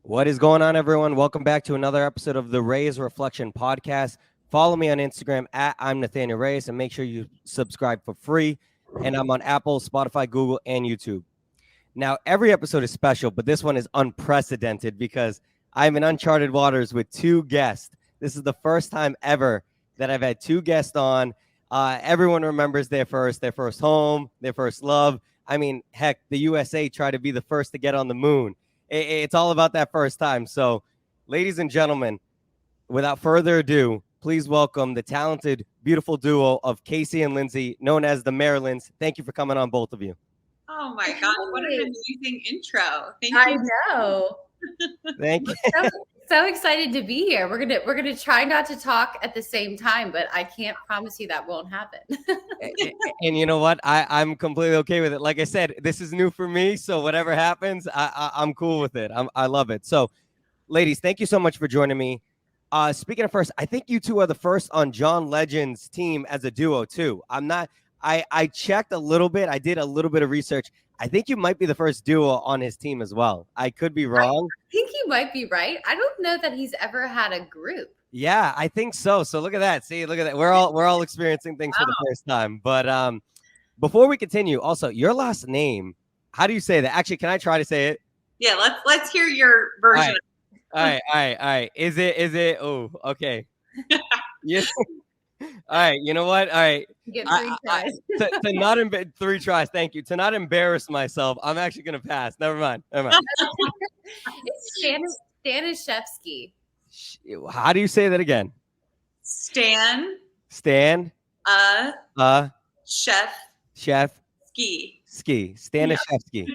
What is going on, everyone? Welcome back to another episode of the Reyes Reflection Podcast. Follow me on Instagram at I'm Nathanael Reyes, and make sure you subscribe for free. And I'm on Apple, Spotify, Google, and YouTube. Now, every episode is special, but this one is unprecedented because I'm in uncharted waters with two guests. This is the first time ever that I've had two guests on. Everyone remembers their first home, their first love. I mean, heck, the USA tried to be the first to get on the moon. It's all about that first time. So, ladies and gentlemen, without further ado, please welcome the talented, beautiful duo of Kasey and Lindsay, known as the Marilynds. Thank you for coming on, both of you. Oh my God, what an amazing intro. Thank you. I know. Thank you. So excited to be here. We're gonna try not to talk at the same time, but I can't promise you that won't happen. And you know what? I'm completely okay with it. Like I said, this is new for me, so whatever happens, I'm cool with it. I love it. So, ladies, thank you so much for joining me. Speaking of first, I think you two are the first on John Legend's team as a duo too. I checked a little bit. I did a little bit of research. I think you might be the first duo on his team as well. I could be wrong. I think you might be right. I don't know that he's ever had a group. Yeah, I think so. So look at that. See, look at that. We're all experiencing things for the first time. But before we continue, also your last name, how do you say that? Actually, can I try to say it? Yeah, let's hear your version. All right. Is it? Oh, okay. Yes. All right. You know what? All right. You get 3 tries. To not 3 tries. Thank you. To not embarrass myself, I'm actually gonna pass. Never mind. It's Staniszewski. How do you say that again? Stan. Chef. Ski. Staniszewski.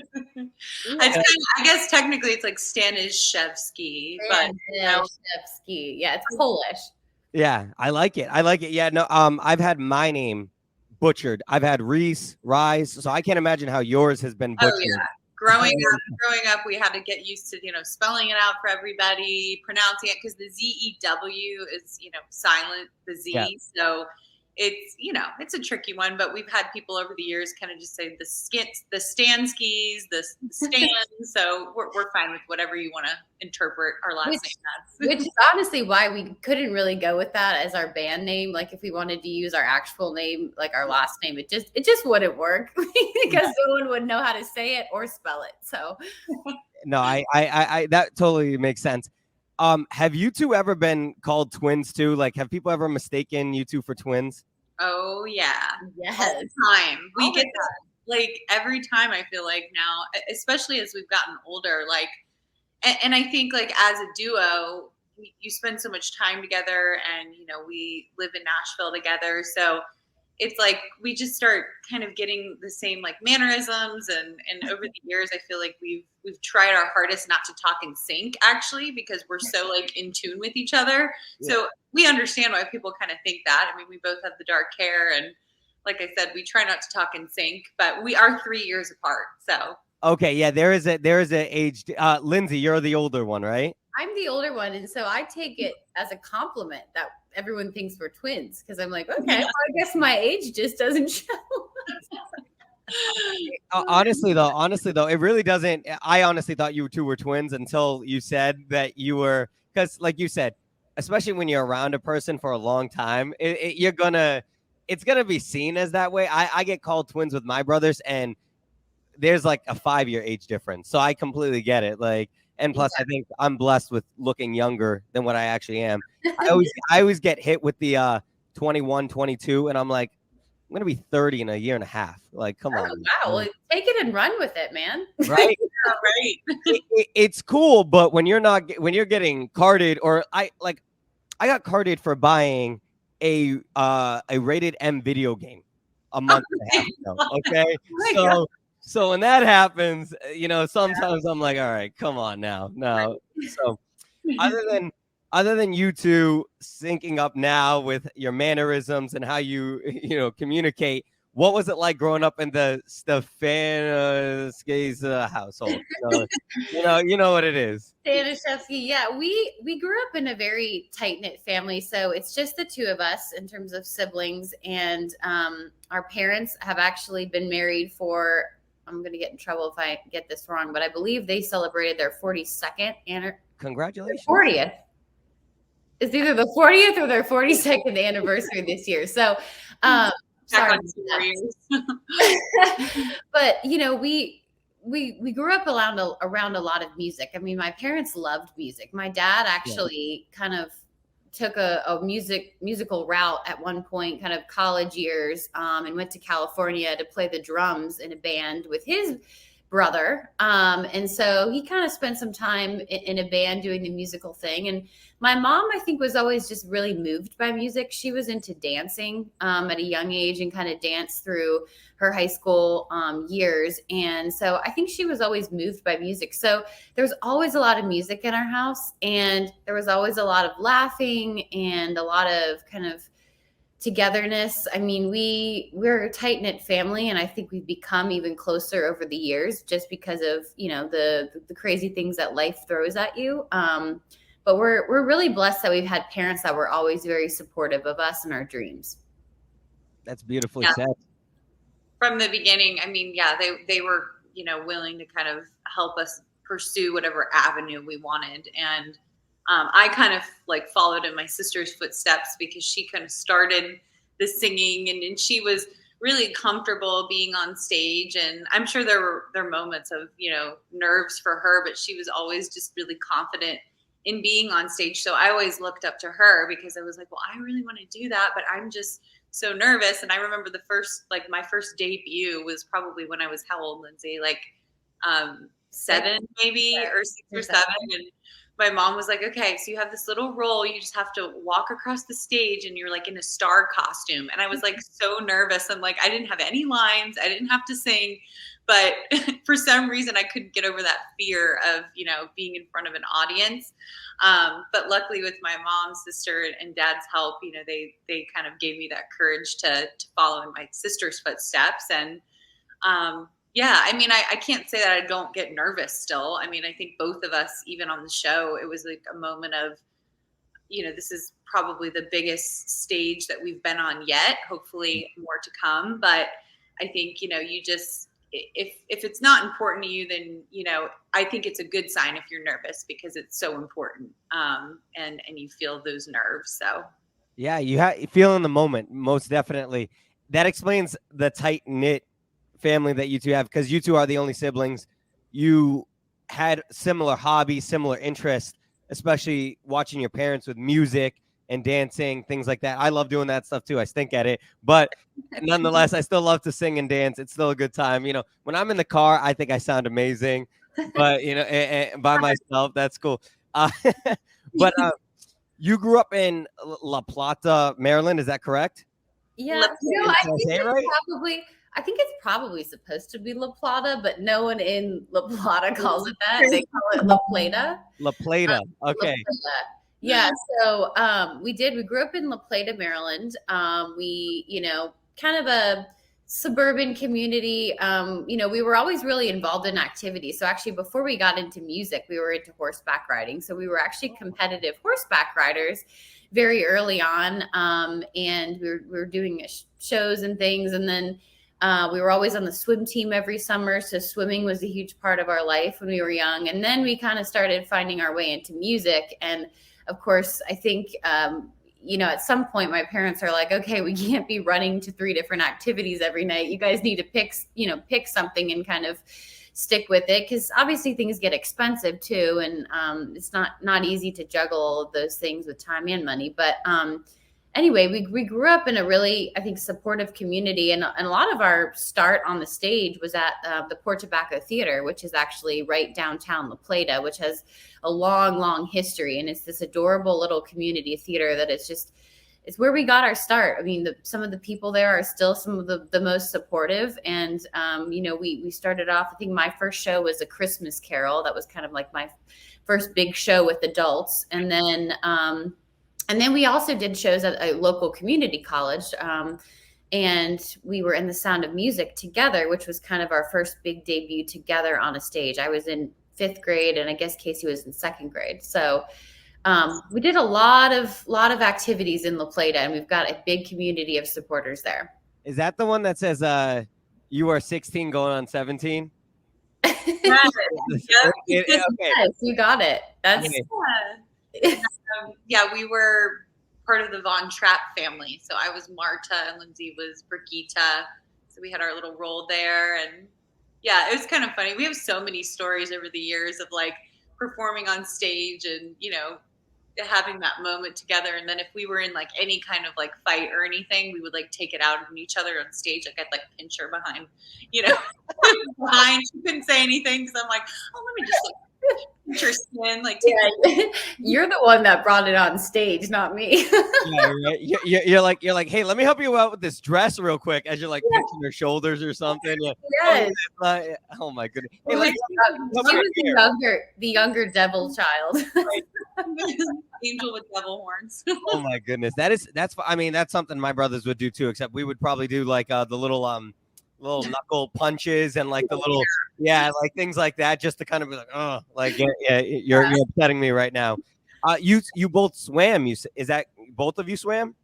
I guess technically it's like Staniszewski, but Staniszewski. Yeah, it's Polish. Yeah, I like it. Yeah, no, I've had my name butchered. I've had Reyes, so I can't imagine how yours has been butchered. Oh yeah. Growing up, we had to get used to, spelling it out for everybody, pronouncing it, because the Z-E-W is, silent, the Z. Yeah. So it's a tricky one, but we've had people over the years kind of just say the Stanskis, the Stan. So we're fine with whatever you want to interpret our last name as. Which is honestly why we couldn't really go with that as our band name. Like if we wanted to use our actual name, like our last name, it just wouldn't work because no one would know how to say it or spell it. So no, I that totally makes sense. Have you two ever been called twins too? Like, have people ever mistaken you two for twins? Oh yeah. Yes. All the time. We get that, like every time. I feel like now, especially as we've gotten older, like, and I think like as a duo, you spend so much time together, and we live in Nashville together, so it's like we just start kind of getting the same like mannerisms, and over the years I feel like we've tried our hardest not to talk in sync, actually, because we're so like in tune with each other. Yeah. So we understand why people kind of think that. I mean, we both have the dark hair, and like I said, we try not to talk in sync, but we are 3 years apart. So okay, yeah, there is a age. Lindsay, you're the older one, right? I'm the older one, and so I take it as a compliment that everyone thinks we're twins, because I'm like, okay, well, I guess my age just doesn't show. Honestly though, it really doesn't. I honestly thought you two were twins until you said that you were, because like you said, especially when you're around a person for a long time, it's gonna be seen as that way. I get called twins with my brothers, and there's like a 5-year age difference, so I completely get it. Like, and plus, I think I'm blessed with looking younger than what I actually am. I always get hit with the 21, 22, and I'm like, I'm gonna be 30 in a year and a half. Like, come on. Wow, well, take it and run with it, man. Right? Right. It's cool, but when you're getting carded, or I got carded for buying a rated M video game a month and a half ago. Okay, so when that happens, sometimes I'm like, all right, come on now. No. So other than you two syncing up now with your mannerisms and how you communicate, what was it like growing up in the Staniszewski's household? You know what it is. Staniszewski, yeah. We grew up in a very tight-knit family, so it's just the two of us in terms of siblings, and our parents have actually been married for I'm going to get in trouble if I get this wrong, but I believe they celebrated their 42nd Congratulations. 40th. It's either the 40th or their 42nd anniversary this year. So, sorry. But we grew up around a lot of music. I mean, my parents loved music. My dad actually kind of took a musical route at one point, kind of college years, and went to California to play the drums in a band with his brother. And so he kind of spent some time in a band doing the musical thing. And my mom, I think, was always just really moved by music. She was into dancing at a young age and kind of danced through her high school years. And so I think she was always moved by music. So there was always a lot of music in our house, and there was always a lot of laughing and a lot of kind of togetherness. I mean, we're a tight-knit family, and I think we've become even closer over the years just because of, the crazy things that life throws at you. But we're really blessed that we've had parents that were always very supportive of us and our dreams. That's beautifully said. From the beginning, I mean, they were, willing to kind of help us pursue whatever avenue we wanted. And I kind of followed in my sister's footsteps because she kind of started the singing, and she was really comfortable being on stage. And I'm sure there were moments of, nerves for her, but she was always just really confident in being on stage. So I always looked up to her because I was like, well, I really want to do that, but I'm just so nervous. And I remember my first debut was probably when I was how old, Lindsay? 7 maybe, or 6 or 7. And my mom was like, okay, so you have this little role. You just have to walk across the stage and you're in a star costume. And I was so nervous. I'm I didn't have any lines. I didn't have to sing. But for some reason, I couldn't get over that fear of, being in front of an audience. But luckily with my mom, sister, and dad's help, they kind of gave me that courage to follow in my sister's footsteps. And I mean, I can't say that I don't get nervous still. I mean, I think both of us, even on the show, it was a moment of, this is probably the biggest stage that we've been on yet, hopefully more to come. But I think, you just, if it's not important to you, then, I think it's a good sign if you're nervous because it's so important. And you feel those nerves. So. Yeah, you feel in the moment, most definitely. That explains the tight knit family that you two have, because you two are the only siblings. You had similar hobbies, similar interests, especially watching your parents with music and dancing, things like that. I love doing that stuff too. I stink at it, but nonetheless, I still love to sing and dance. It's still a good time. When I'm in the car, I think I sound amazing, but by myself, that's cool. But you grew up in La Plata, Maryland. Is that correct? Yeah. I think it's probably supposed to be La Plata, but no one in La Plata calls it that. They call it La Plata. La Plata. Okay. La Plata. Yeah. So we grew up in La Plata, Maryland. We, kind of a suburban community. We were always really involved in activities. So actually, before we got into music, we were into horseback riding. So we were actually competitive horseback riders very early on. And we were doing shows and things. And then we were always on the swim team every summer. So swimming was a huge part of our life when we were young. And then we kind of started finding our way into music. And of course, I think, at some point my parents are like, okay, we can't be running to 3 different activities every night. You guys need to pick something and kind of stick with it. Cause obviously things get expensive too. And it's not easy to juggle all of those things with time and money. But anyway, we grew up in a really, I think, supportive community. And a lot of our start on the stage was at the Port Tobacco Theater, which is actually right downtown La Plata, which has a long, long history. And it's this adorable little community theater that it's where we got our start. I mean, some of the people there are still some of the most supportive. And, we started off, I think my first show was A Christmas Carol. That was kind of like my first big show with adults. And then we also did shows at a local community college. And we were in The Sound of Music together, which was kind of our first big debut together on a stage. I was in 5th grade, and I guess Kasey was in 2nd grade. So we did a lot of activities in La Plata, and we've got a big community of supporters there. Is that the one that says You are 16 going on 17. Yes. Okay. Yes, you got it. That's yeah, we were part of the Von Trapp family. So I was Marta and Lindsay was Brigitte. So we had our little role there. And yeah, it was kind of funny. We have so many stories over the years of like performing on stage and, you know, having that moment together. And then if we were in like any kind of like fight or anything, we would like take it out on each other on stage. Like I'd like pinch her behind, you know, behind. She couldn't say anything because I'm like, oh, let me just like pinch her skin. Like, yeah. You're the one that brought it on stage, not me. Yeah, right. You're like, hey, let me help you out with this dress real quick as you're like pinching her shoulders or something. Yeah. Yes. Oh my goodness. She Hey, was the younger devil child. angel with devil horns. oh my goodness. That's something my brothers would do too, except we would probably do like the little knuckle punches and like the little like things like that, just to kind of be like, oh, like you're upsetting me right now. You both swam. Is that both of you swam?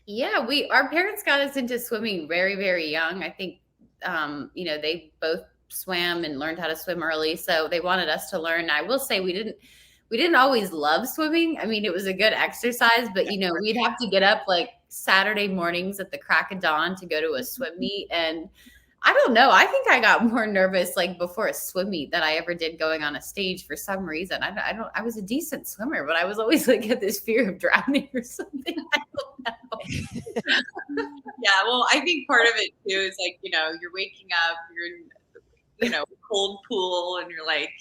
Yeah, our parents got us into swimming very, very young. I think they both swam and learned how to swim early, so they wanted us to learn. I will say we didn't always love swimming. I mean, it was a good exercise, but we'd have to get up like Saturday mornings at the crack of dawn to go to a swim meet. And I don't know, I think I got more nervous like before a swim meet than I ever did going on a stage for some reason. I was a decent swimmer, but I was always like had this fear of drowning or something. I don't know. Yeah, well, I think part of it too is like, you're waking up, you're in, a cold pool and you're like,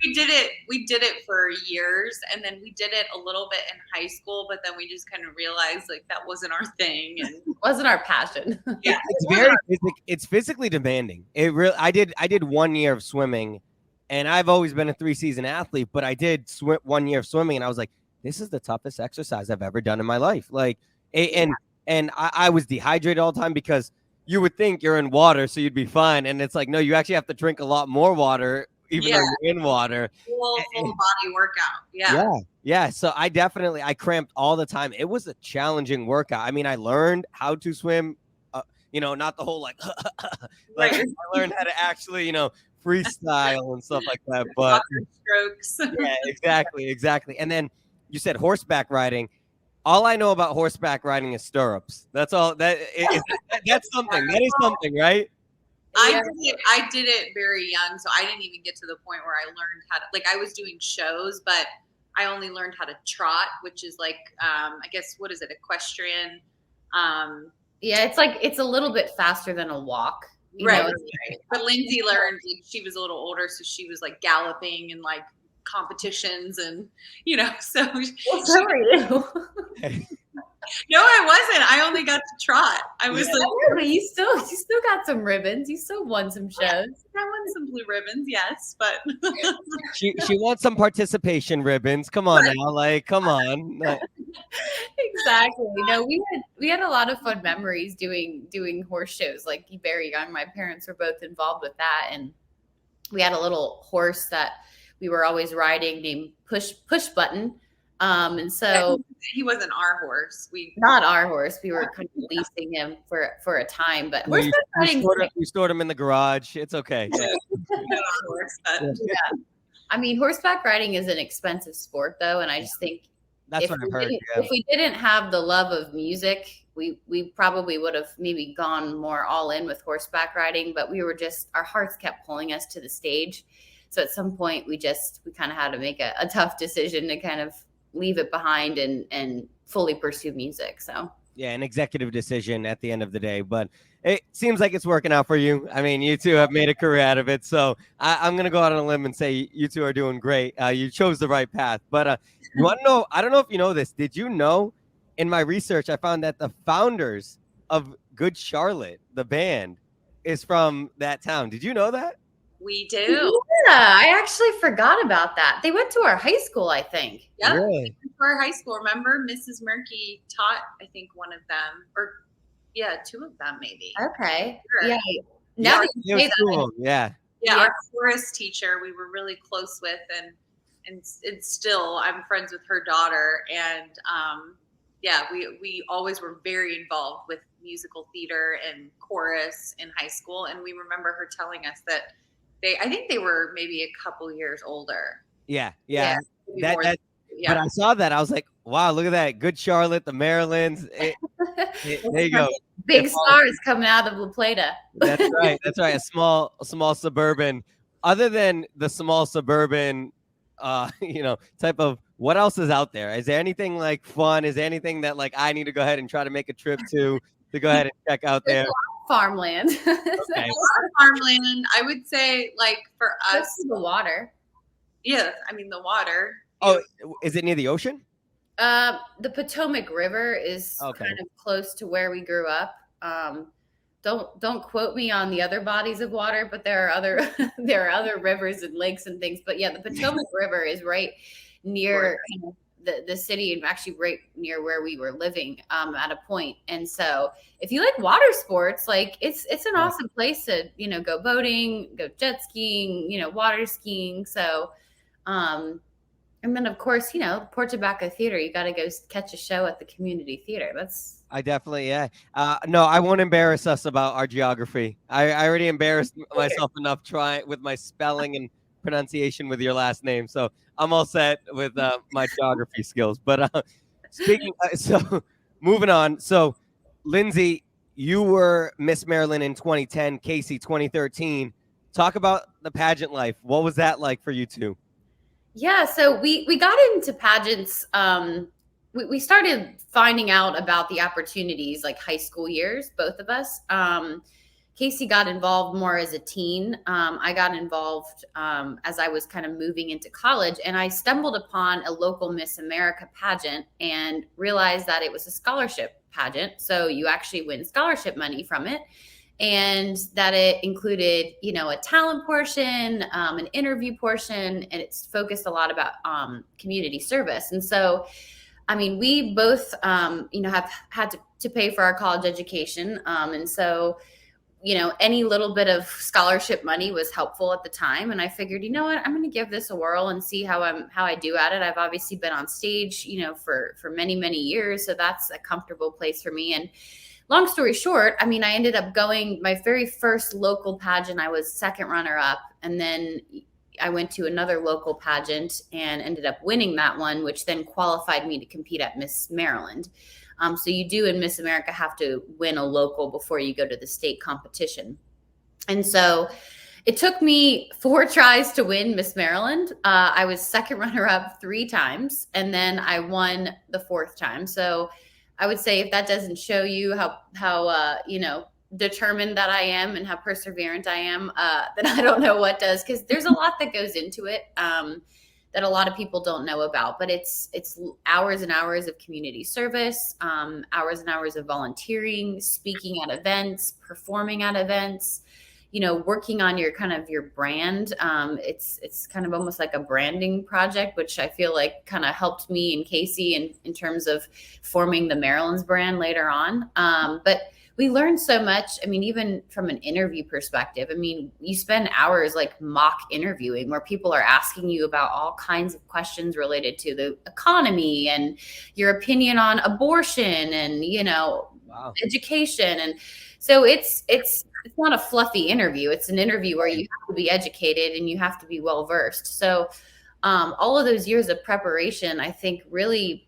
we did it for years, and then we did it a little bit in high school, but then we just kind of realized like that wasn't our thing and wasn't our passion. Yeah, it's physically demanding. It really. I did 1 year of swimming, and I've always been a 3-season athlete, but I did 1 year of swimming, and I was like, this is the toughest exercise I've ever done in my life. Like, and I was dehydrated all the time because you would think you're in water, so you'd be fine, and it's like, no, you actually have to drink a lot more water. Even though you're in water. Full body workout. Yeah. So I cramped all the time. It was a challenging workout. I mean, I learned how to swim, not the whole like, like I learned how to actually, freestyle and stuff like that. But strokes. Yeah, exactly. And then you said horseback riding. All I know about horseback riding is stirrups. That's all. That's something. That is something, right? I did it very young, so I didn't even get to the point where I learned how to, like, I was doing shows, but I only learned how to trot, which is like, I guess, what is it, equestrian? Yeah, it's a little bit faster than a walk. Right. But Lindsay learned, she was a little older, so she was like galloping and like competitions and, so. So are you. No, I wasn't. I only got to trot. I was but you still got some ribbons. You still won some shows. I won some blue ribbons, yes, but she wants some participation ribbons. Come on now, like, come on. Exactly. We had a lot of fun memories doing horse shows. Like very young, my parents were both involved with that, and we had a little horse that we were always riding named Push Button. And so he wasn't our horse. Not our horse. We were kind of leasing him for a time, but we stored him in the garage. It's okay. Yeah. I mean, horseback riding is an expensive sport though. And I just think that's what I've heard. If we didn't have the love of music, we probably would have maybe gone more all in with horseback riding, but our hearts kept pulling us to the stage. So at some point we kind of had to make a tough decision to kind of leave it behind and fully pursue music. So yeah, an executive decision at the end of the day, but it seems like it's working out for you. I mean, you two have made a career out of it, so I'm gonna go out on a limb and say you two are doing great. You chose the right path. But you want to know, I don't know if you know this, did you know, in my research I found that the founders of Good Charlotte, the band, is from that town? Did you know that? We do. Yeah, I actually forgot about that. They went to our high school, I think. Yeah, really? To our high school. Remember, Mrs. Murky taught, I think, one of them, or two of them, maybe. Okay. Sure. Yeah. Now that you say that, cool. Yeah, our forest teacher we were really close with, and still I'm friends with her daughter, and yeah, we always were very involved with musical theater and chorus in high school. And we remember her telling us that I think they were maybe a couple years older. Yeah. Yeah, That but I saw that. I was like, wow, look at that. Good Charlotte, the Marylands. There you go. Big stars coming out of La Plata. That's right. That's right. A small suburban. Other than the small suburban, type of, what else is out there? Is there anything like fun? Is there anything that like I need to go ahead and try to make a trip to go ahead and check out there? Farmland. Okay. A lot of farmland. I would say, like, for us, the water. Yeah, I mean the water. Oh, is it near the ocean? The Potomac River is kind of close to where we grew up. Don't quote me on the other bodies of water, but there are other rivers and lakes and things. But yeah, the Potomac River is right near the city, and actually right near where we were living at a point. And so if you like water sports, like it's an awesome place to, go boating, go jet skiing, water skiing. So and then, of course, Port Tobacco Theater, you got to go catch a show at the community theater. I definitely, yeah. No, I won't embarrass us about our geography. I already embarrassed myself enough trying with my spelling and pronunciation with your last name. So I'm all set with my geography skills. But so moving on. So, Lindsay, you were Miss Maryland in 2010, Kasey 2013. Talk about the pageant life. What was that like for you two? Yeah, so we got into pageants. We started finding out about the opportunities like high school years, both of us. Kasey got involved more as a teen. I got involved as I was kind of moving into college, and I stumbled upon a local Miss America pageant and realized that it was a scholarship pageant. So you actually win scholarship money from it. And that it included, a talent portion, an interview portion, and it's focused a lot about community service. And so, I mean, we both, have had to pay for our college education. And so, any little bit of scholarship money was helpful at the time. And I figured, you know what, I'm going to give this a whirl and see how I do at it. I've obviously been on stage, for many, many years. So that's a comfortable place for me. And long story short, I mean, I ended up going my very first local pageant. I was second runner up. And then I went to another local pageant and ended up winning that one, which then qualified me to compete at Miss Maryland. So you do in Miss America have to win a local before you go to the state competition. And so it took me 4 tries to win Miss Maryland. I was second runner up 3 times, and then I won the 4th time. So I would say if that doesn't show you how determined that I am and how perseverant I am, then I don't know what does, because there's a lot that goes into it that a lot of people don't know about. But it's hours and hours of community service, hours and hours of volunteering, speaking at events, performing at events, working on your brand. It's kind of almost like a branding project, which I feel like kind of helped me and Kasey in terms of forming the Marilynds brand later on. But we learned so much. I mean, even from an interview perspective, I mean, you spend hours like mock interviewing where people are asking you about all kinds of questions related to the economy and your opinion on abortion and, wow, education. And so it's not a fluffy interview. It's an interview where you have to be educated and you have to be well-versed. So all of those years of preparation, I think, really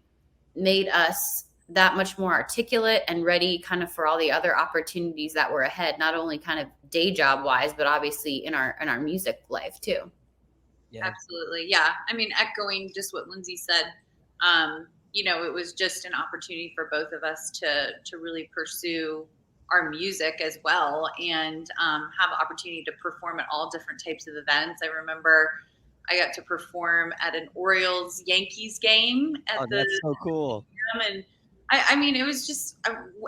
made us that much more articulate and ready kind of for all the other opportunities that were ahead, not only kind of day job wise, but obviously in our music life too. Yeah, absolutely. Yeah. I mean, echoing just what Lindsay said, it was just an opportunity for both of us to really pursue our music as well, and have the opportunity to perform at all different types of events. I remember I got to perform at an Orioles-Yankees game that's so cool. And I mean, it was just,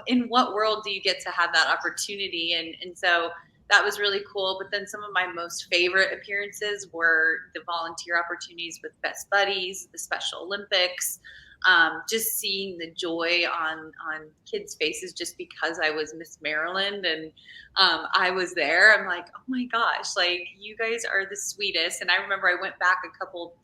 in what world do you get to have that opportunity? And so that was really cool. But then some of my most favorite appearances were the volunteer opportunities with Best Buddies, the Special Olympics, just seeing the joy on kids' faces just because I was Miss Maryland and I was there. I'm like, oh my gosh, like, you guys are the sweetest. And I remember I went back a couple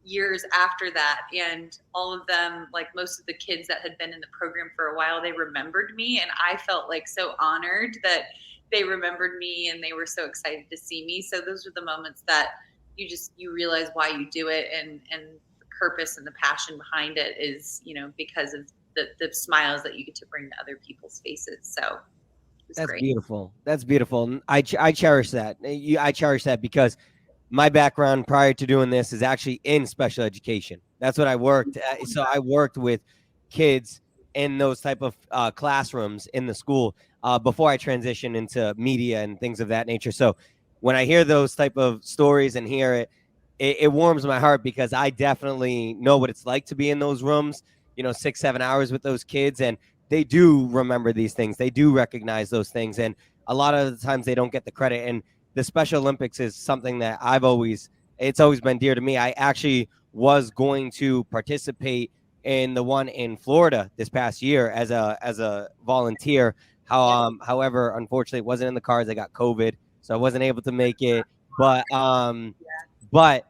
years after that, and all of them, like most of the kids that had been in the program for a while, they remembered me, and I felt like so honored that they remembered me and they were so excited to see me. So those are the moments that you realize why you do it, and the purpose and the passion behind it is, because of the smiles that you get to bring to other people's faces. So that's great. Beautiful. That's beautiful. And I cherish that. I cherish that because my background prior to doing this is actually in special education. That's what I worked at. So I worked with kids in those type of classrooms in the school before I transitioned into media and things of that nature. So when I hear those type of stories and hear it warms my heart, because I definitely know what it's like to be in those rooms, 6-7 hours with those kids, and they do remember these things. They do recognize those things, and a lot of the times they don't get the credit. And the Special Olympics is something that it's always been dear to me. I actually was going to participate in the one in Florida this past year as a volunteer. However, unfortunately, it wasn't in the cards. I got COVID, so I wasn't able to make it. But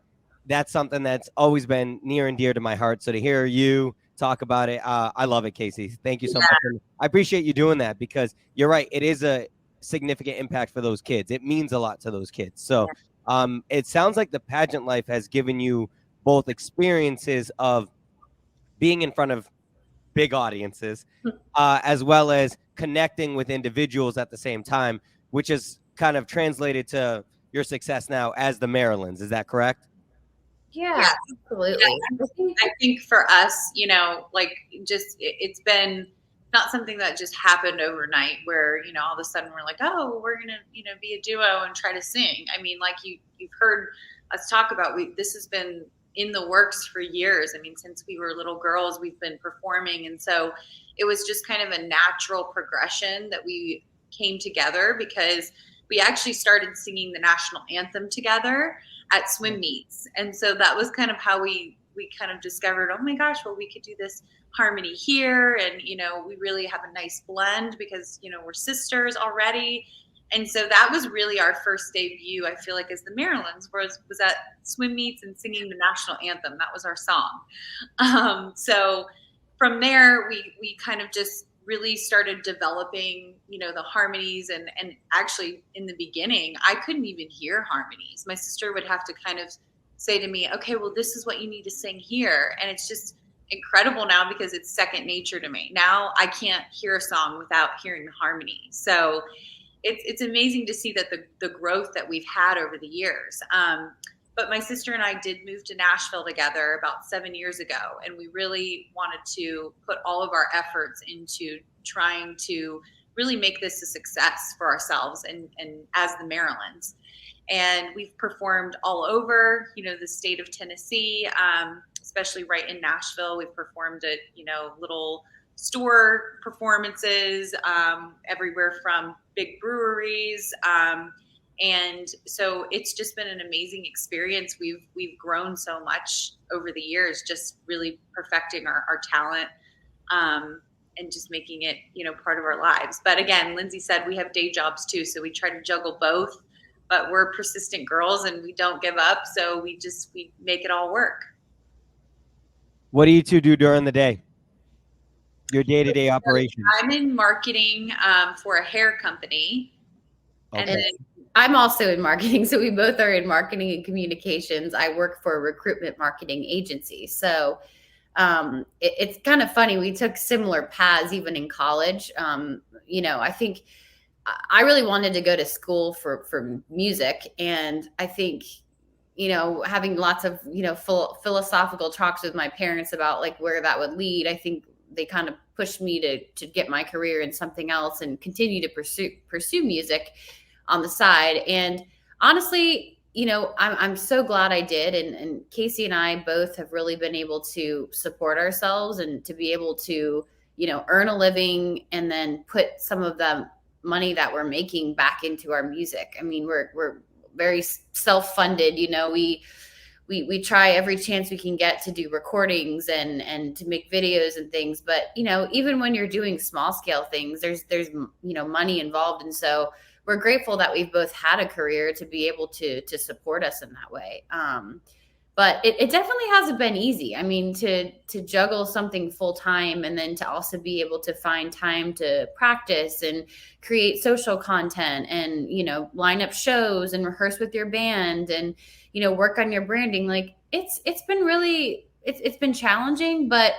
that's something that's always been near and dear to my heart. So to hear you talk about it, I love it, Kasey. Thank you so much. And I appreciate you doing that, because you're right. It is a significant impact for those kids. It means a lot to those kids. So it sounds like the pageant life has given you both experiences of being in front of big audiences, as well as connecting with individuals at the same time, which is kind of translated to your success now as the Marilynds. Is that correct? Yeah, absolutely. Yeah, I think for us, it's been not something that just happened overnight where, all of a sudden we're like, oh, we're going to, be a duo and try to sing. I mean, like you've heard us talk about, this has been in the works for years. I mean, since we were little girls, we've been performing. And so it was just kind of a natural progression that we came together, because we actually started singing the national anthem together at swim meets. And so that was kind of how we kind of discovered, oh my gosh, well, we could do this harmony here. And, we really have a nice blend because, we're sisters already. And so that was really our first debut, I feel like, as the Marilynds, was at swim meets and singing the national anthem. That was our song. So from there, we kind of just really started developing, the harmonies. And actually, in the beginning, I couldn't even hear harmonies. My sister would have to kind of say to me, okay, well, this is what you need to sing here. And it's just incredible now, because it's second nature to me. Now I can't hear a song without hearing the harmony. So it's amazing to see that the growth that we've had over the years. But my sister and I did move to Nashville together about 7 years ago, and we really wanted to put all of our efforts into trying to really make this a success for ourselves and as the Marilynds. And we've performed all over, the state of Tennessee, especially right in Nashville. We've performed at, little store performances, everywhere from big breweries. And so it's just been an amazing experience. We've grown so much over the years, just really perfecting our talent, and just making it, part of our lives. But again, Lindsay said we have day jobs too. So we try to juggle both, but we're persistent girls and we don't give up. So we make it all work. What do you two do during the day? Your day-to-day operation? I'm in marketing for a hair company. Okay. And then I'm also in marketing. So we both are in marketing and communications. I work for a recruitment marketing agency. So it's kind of funny. We took similar paths even in college. I think I really wanted to go to school for music. And I think, having lots of, philosophical talks with my parents about like where that would lead, I think they kind of pushed me to get my career in something else and continue to pursue music on the side. And honestly, I'm so glad I did. And Kasey and I both have really been able to support ourselves and to be able to, earn a living and then put some of the money that we're making back into our music. I mean, we're very self-funded. We try every chance we can get to do recordings and to make videos and things. But, even when you're doing small scale things, there's money involved. And so we're grateful that we've both had a career to be able to support us in that way. but it definitely hasn't been easy. I mean, to juggle something full time and then to also be able to find time to practice and create social content and, you know, line up shows and rehearse with your band and, you know, work on your branding. Like it's been really, it's been challenging, but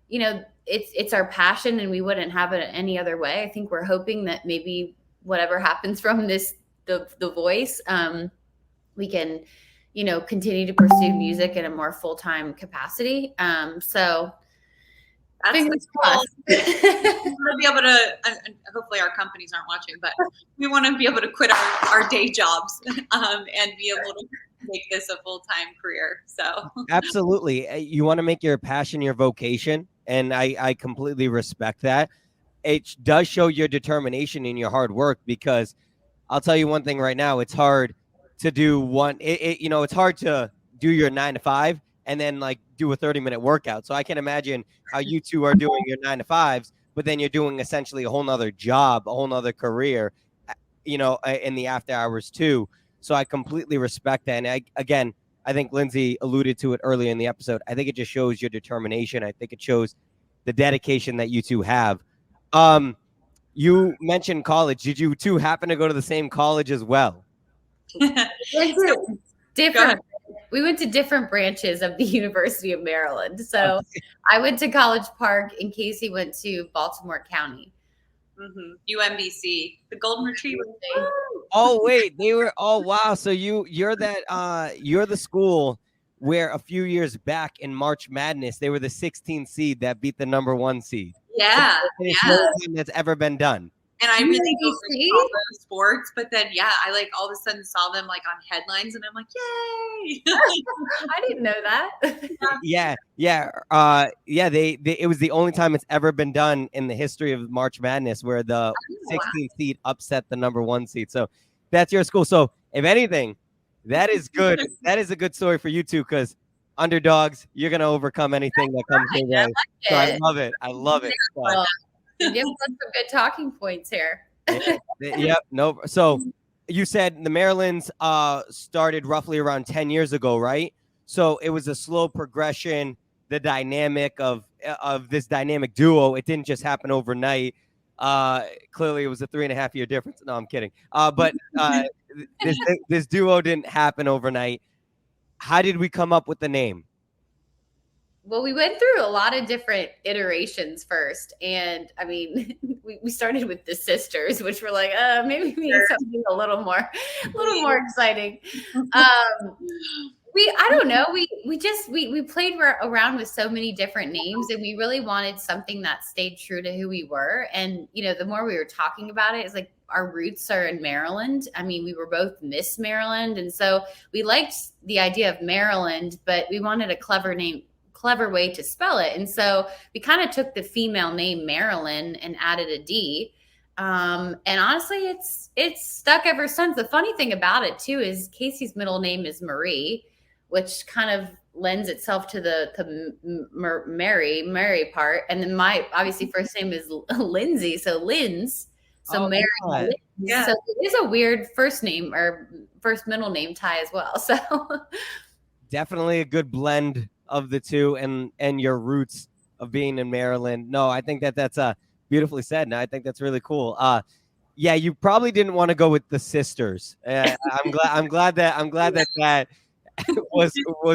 you know, it's our passion and we wouldn't have it any other way. I think we're hoping that maybe whatever happens from this, the voice, we can, you know, continue to pursue music in a more full-time capacity. So that's fingers cool. crossed. We want to be able to, and hopefully our companies aren't watching, but we want to be able to quit our day jobs and be able to make this a full-time career. So Absolutely. You want to make your passion your vocation, and I completely respect that. It does show your determination and your hard work, because I'll tell you one thing right now, it's hard to do you know, it's hard to do your 9 to 5 and then like do a 30-minute workout. So I can imagine how you two are doing your 9 to 5s, but then you're doing essentially a whole nother job, a whole nother career, you know, in the after hours too. So I completely respect that. And again, I think Lindsay alluded to it earlier in the episode. I think it just shows your determination. I think it shows the dedication that you two have. You mentioned college. Did you two happen to go to the same college as well? Different. We went to different branches of the University of Maryland. So I went to College Park and Kasey went to Baltimore County. UMBC, the Golden Retriever. Oh wait, they were. Oh wow. So you're the school where a few years back in March Madness they were the 16th seed that beat the number 1 seed. Yeah, it's no time that's ever been done. And I really don't follow sports, but then I like all of a sudden saw them like on headlines, and I'm like, yay! I didn't know that. It was the only time it's ever been done in the history of March Madness where the 16th seed upset the number 1 seed. So that's your school. So if anything, that is good. That is a good story for you two, because underdogs, you're gonna overcome anything that comes your way. So I love it. I love it. You give us some good talking points here. Yep. No. So you said the Marilynds started roughly around 10 years ago, right? So it was a slow progression. The dynamic of this dynamic duo, it didn't just happen overnight. Clearly, it was a 3.5-year difference. No, I'm kidding. But this duo didn't happen overnight. How did we come up with the name? Well, we went through a lot of different iterations first. And I mean, we started with the sisters, which were like, maybe we need something a little more exciting. I don't know. We played around with so many different names, and we really wanted something that stayed true to who we were. And, you know, the more we were talking about it, it's like our roots are in Maryland. I mean, we were both Miss Maryland. And so we liked the idea of Maryland, but we wanted a clever way to spell it. And so we kind of took the female name Marilyn and added a D. And honestly, it's stuck ever since. The funny thing about it too is Kasey's middle name is Marie, which kind of lends itself to the Mary part. And then my obviously first name is Lindsay, so Linds. So Mary. Yeah. So it is a weird first name or first middle name tie as well. So definitely a good blend of the two and your roots of being in Maryland. No, I think that's beautifully said. And I think that's really cool. Yeah, you probably didn't want to go with the sisters. I'm glad that was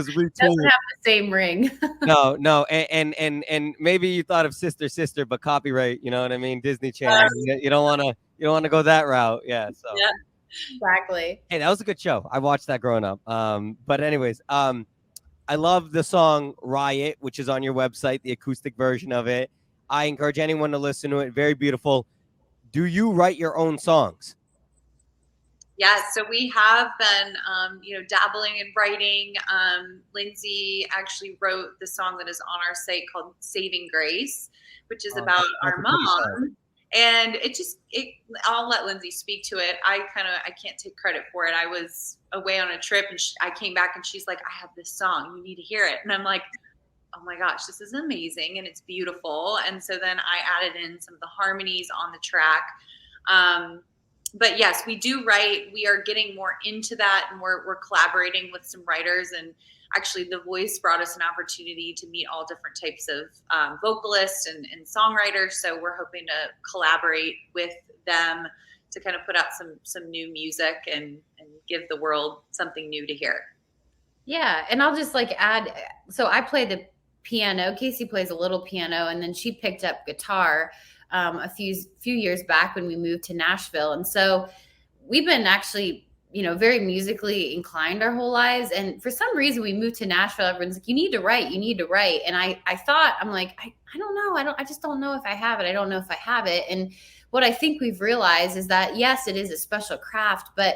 retooled. Doesn't have the same ring. No, and maybe you thought of sister, but copyright. You know what I mean? Disney Channel. You don't want to go that route. Yeah. So yeah, exactly. Hey, that was a good show. I watched that growing up. But anyways, I love the song Riot, which is on your website, the acoustic version of it. I encourage anyone to listen to it. Very beautiful. Do you write your own songs? Yeah, so we have been, dabbling in writing. Lindsay actually wrote the song that is on our site called Saving Grace, which is about our mom. And I'll let Lindsay speak to it. I can't take credit for it. I was away on a trip and I came back and she's like, I have this song, you need to hear it. And I'm like, oh my gosh, this is amazing. And it's beautiful. And so then I added in some of the harmonies on the track. But yes, we do write. We are getting more into that, and we're collaborating with some writers. And actually The Voice brought us an opportunity to meet all different types of vocalists and songwriters. So we're hoping to collaborate with them to kind of put out some new music and give the world something new to hear. Yeah, and I'll just like add, so I play the piano. Kasey plays a little piano, and then she picked up guitar a few years back when we moved to Nashville. And so we've been actually, very musically inclined our whole lives. And for some reason, we moved to Nashville. Everyone's like, you need to write. And I thought, I'm like, I don't know. I just don't know if I have it. I don't know if I have it. And what I think we've realized is that, yes, it is a special craft, but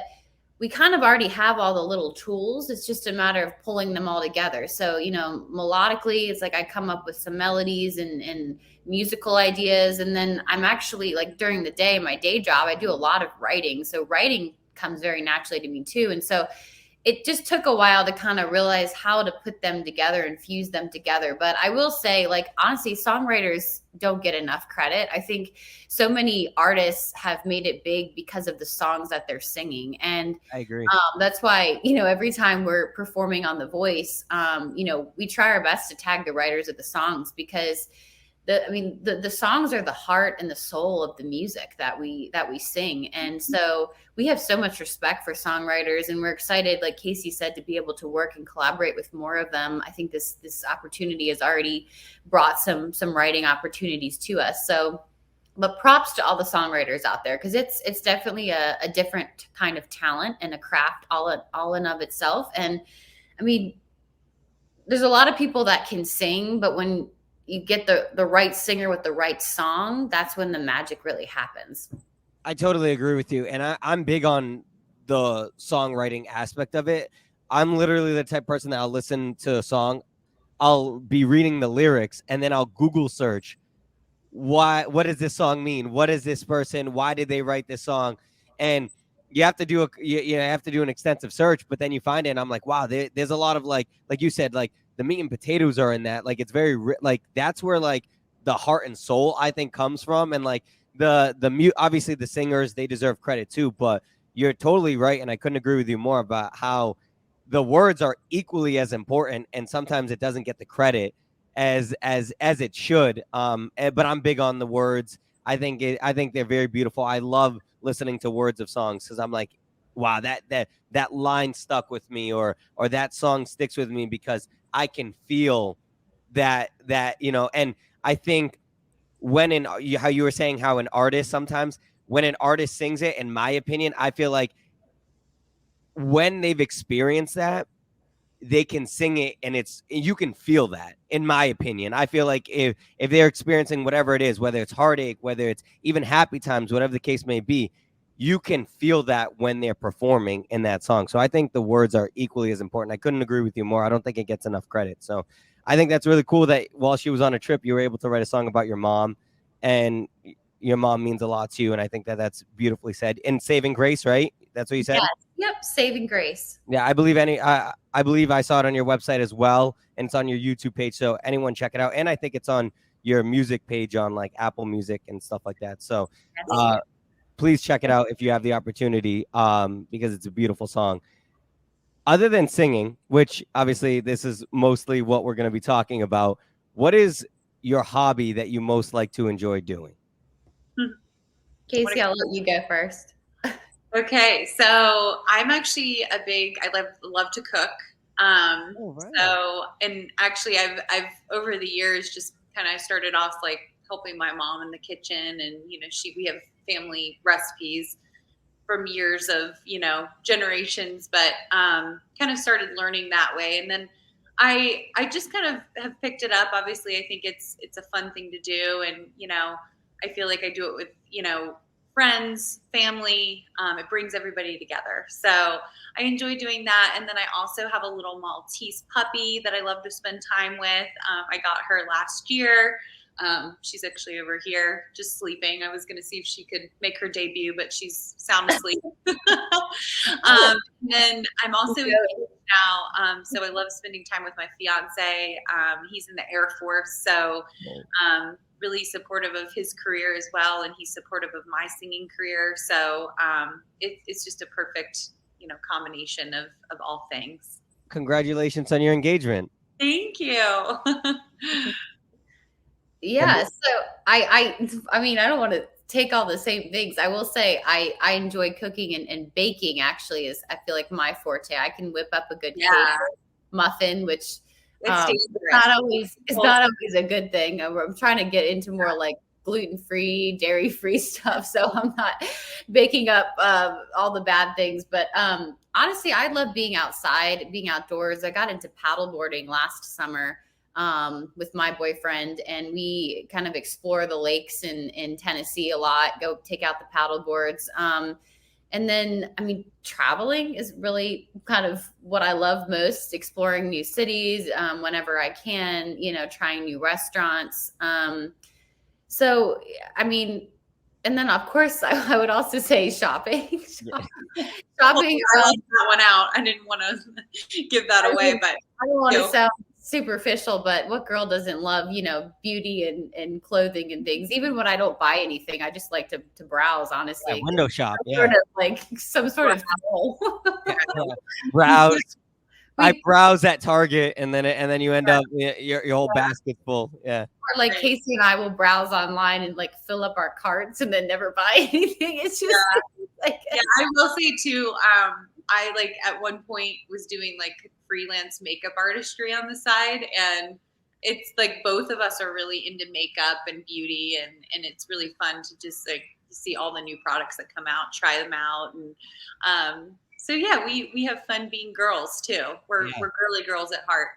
we kind of already have all the little tools. It's just a matter of pulling them all together. So, melodically, it's like I come up with some melodies and musical ideas. And then I'm actually, like, during the day, my day job, I do a lot of writing. So writing comes very naturally to me too. And so it just took a while to kind of realize how to put them together and fuse them together. But I will say, like, honestly, songwriters don't get enough credit. I think so many artists have made it big because of the songs that they're singing. And I agree. That's why, every time we're performing on The Voice, we try our best to tag the writers of the songs, because the songs are the heart and the soul of the music that we sing. And so we have so much respect for songwriters, and we're excited, like Kasey said, to be able to work and collaborate with more of them. I think this opportunity has already brought some writing opportunities to us. So, but props to all the songwriters out there, because it's definitely a different kind of talent and a craft all in of itself. And I mean, there's a lot of people that can sing, but when you get the right singer with the right song, that's when the magic really happens. I totally agree with you. And I'm big on the songwriting aspect of it. I'm literally the type of person that I'll listen to a song, I'll be reading the lyrics, and then I'll Google search what does this song mean? What is this person? Why did they write this song? And you have to do you have to do an extensive search, but then you find it, and I'm like, wow, there's a lot of like you said, like the meat and potatoes are in that. Like, it's very like, that's where like the heart and soul, I think, comes from. And like obviously the singers, they deserve credit too, but you're totally right. And I couldn't agree with you more about how the words are equally as important, and sometimes it doesn't get the credit as it should. But I'm big on the words. I think they're very beautiful. I love listening to words of songs, because I'm like, wow, that line stuck with me, or that song sticks with me, because I can feel that, and I think how you were saying how an artist, sometimes when an artist sings it, in my opinion, I feel like when they've experienced that, they can sing it, and you can feel that, in my opinion. I feel like if they're experiencing whatever it is, whether it's heartache, whether it's even happy times, whatever the case may be, you can feel that when they're performing in that song. So I think the words are equally as important. I couldn't agree with you more. I don't think it gets enough credit. So I think that's really cool that while she was on a trip, you were able to write a song about your mom, and your mom means a lot to you. And I think that's beautifully said. And Saving Grace, right? That's what you said? Yes. Yep. Saving Grace. Yeah, I believe I believe I saw it on your website as well, and it's on your YouTube page. So anyone check it out. And I think it's on your music page on like Apple Music and stuff like that. So please check it out if you have the opportunity, because it's a beautiful song. Other than singing, which obviously this is mostly what we're going to be talking about, what is your hobby that you most like to enjoy doing? Kasey, I'll let you go first. Okay, so I'm actually I love to cook. Right. So, and actually I've over the years just kind of started off like helping my mom in the kitchen, and we have family recipes from years of generations, but kind of started learning that way. And then I just kind of have picked it up. Obviously, I think it's a fun thing to do, and I feel like I do it with friends, family. It brings everybody together, so I enjoy doing that. And then I also have a little Maltese puppy that I love to spend time with. I got her last year. She's actually over here just sleeping. I was going to see if she could make her debut, but she's sound asleep. Then I'm also engaged now, so I love spending time with my fiance. He's in the Air Force, so really supportive of his career as well, and he's supportive of my singing career. So it's just a perfect combination of all things. congratulations on your engagement. Thank you. Yeah. So I mean, I don't want to take all the same things. I will say I enjoy cooking and baking actually is, I feel like, my forte. I can whip up a good cake or muffin, which it's not always a good thing. I'm trying to get into more like gluten-free, dairy-free stuff. So I'm not baking up all the bad things. But honestly, I love being outside, being outdoors. I got into paddleboarding last summer with my boyfriend, and we kind of explore the lakes in Tennessee a lot, go take out the paddle boards. And then, I mean, traveling is really kind of what I love most, exploring new cities whenever I can, trying new restaurants. So, I mean, and then of course I would also say shopping. Shopping. I left that one out. I didn't want to give that away, but I don't want to sound superficial, but what girl doesn't love, beauty and clothing and things? Even when I don't buy anything, I just like to browse, honestly. Window shop. Yeah. Sort of like some sort of browse. I browse at Target, and then you end up your whole basket full. Yeah. Or like Kasey and I will browse online and like fill up our carts and then never buy anything. It's just I will say too. I like at one point was doing like freelance makeup artistry on the side, and it's like both of us are really into makeup and beauty, and it's really fun to just like see all the new products that come out, try them out, and so yeah, we have fun being girls too. We're girly girls at heart.